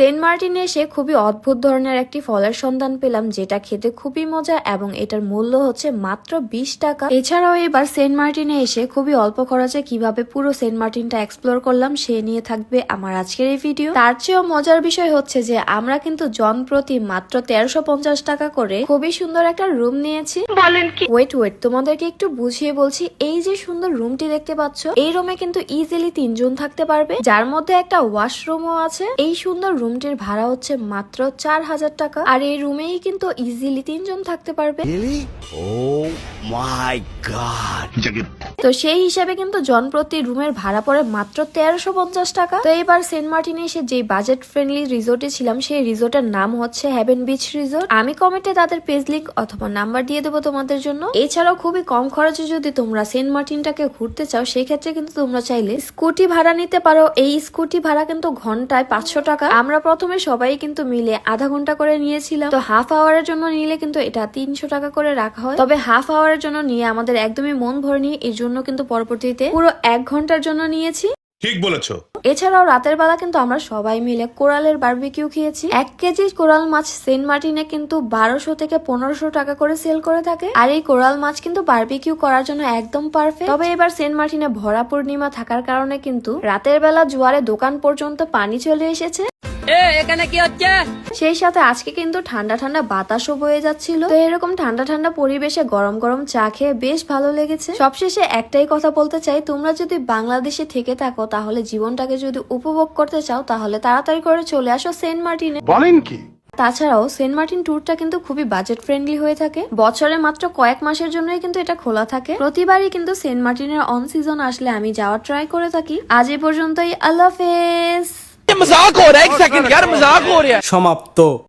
Saint মার্টিনে এসে খুবই অদ্ভুত ধরনের একটি ফলের সন্ধান পেলাম, যেটা খেতে খুবই মজা এবং এটার মূল্য হচ্ছে মাত্র 20 টাকা। এছাড়াও এবার সেন্ট মার্টিনে এসে খুবই অল্প খরচে কিভাবে পুরো সেন্ট মার্টিনটা এক্সপ্লোর করলাম সে নিয়ে থাকবে আমার আজকের এই ভিডিও। তার চেয়েও মজার বিষয় হচ্ছে যে আমরা কিন্তু জন প্রতি মাত্র 1350 টাকা করে খুবই সুন্দর একটা রুম নিয়েছি। বলেন কি? ওয়েট তোমাদেরকে একটু বুঝিয়ে বলছি। এই যে সুন্দর রুমটি দেখতে পাচ্ছ, এই রুমে কিন্তু ইজিলি 3 জন থাকতে পারবে, যার মধ্যে একটা ওয়াশরুমও আছে। এই সুন্দর রুমটির ভাড়া হচ্ছে মাত্র 4000 টাকা, আর এই রুমেই কিন্তু ইজিলি 3 জন থাকতে পারবে। তো সেই হিসাবে কিন্তু জন প্রতি রুমের ভাড়া পড়ে মাত্র 1350 টাকা। তো এবার সেন্ট মার্টিনে এসে যে বাজেট ফ্রেন্ডলি রিসোর্টে ছিলাম, সেই রিসোর্টের নাম হচ্ছে হেভেন বিচ রিসোর্ট। আমি কমেন্টে তাদের পেজ লিংক অথবা নাম্বার দিয়ে দেবো তোমাদের জন্য। এছাড়াও খুবই কম খরচে যদি তোমরা সেন্ট মার্টিনটাকে ঘুরতে চাও, সেই ক্ষেত্রে কিন্তু তোমরা চাইলে স্কুটি ভাড়া নিতে পারো। এই স্কুটি ভাড়া কিন্তু ঘন্টায় 500 টাকা। আমরা প্রথমে সবাই কিন্তু মিলে আধা ঘন্টা করে নিয়েছিলাম। তো হাফ আওয়ারের জন্য নিলে কিন্তু এটা 300 টাকা করে রাখা হয়। তবে হাফ আওয়ারের জন্য নিয়ে আমাদের একদমই মন ভরেনি, এই জন্য কিন্তু পরবর্তীতে পুরো 1 ঘন্টার জন্য নিয়েছি। ঠিক বলেছো। এছাড়াও রাতের বেলা কিন্তু আমরা সবাই মিলে কোরালের বারবিকিউ খেয়েছি। 1 কেজি কোরাল মাছ সেন্ট মার্টিনে কিন্তু 1200 থেকে 1500 টাকা করে সেল করে থাকে। আর এই কোরাল মাছ কিন্তু বারবিকিউ করার জন্য একদম পারফেক্ট। তবে এবার সেন্ট মার্টিনে ভরা পূর্ণিমা থাকার কারণে কিন্তু রাতের বেলা জোয়ারে দোকান পর্যন্ত পানি চলে এসেছে। এখানে কি হচ্ছে? সেই সাথে আজকে কিন্তু ঠান্ডা ঠান্ডা বাতাসও বয়ে যাচ্ছিল। তো এরকম ঠান্ডা ঠান্ডা পরিবেশে গরম গরম চা খেয়ে বেশ ভালো লেগেছে। সবশেষে একটাই কথা বলতে চাই, তোমরা যদি বাংলাদেশে থেকে থাকো, তাহলে জীবনটাকে যদি উপভোগ করতে চাও, তাহলে তাড়াতাড়ি করে চলে আসো সেন্ট মার্টিনে। বলেন কি? তাছাড়াও সেন্ট মার্টিন ট্যুরটা কিন্তু খুবই বাজেট ফ্রেন্ডলি হয়ে থাকে। বছরে মাত্র কয়েক মাসের জন্যই কিন্তু এটা খোলা থাকে। প্রতিবারই কিন্তু সেন্ট মার্টিনের অন সিজন আসলে আমি যাওয়ার ট্রাই করে থাকি। আজ এই পর্যন্তই। আল্লাহ হাফেজ। मजाक हो रहा है, एक सेकंड यार, मजाक हो रहा है। সমাপ্ত।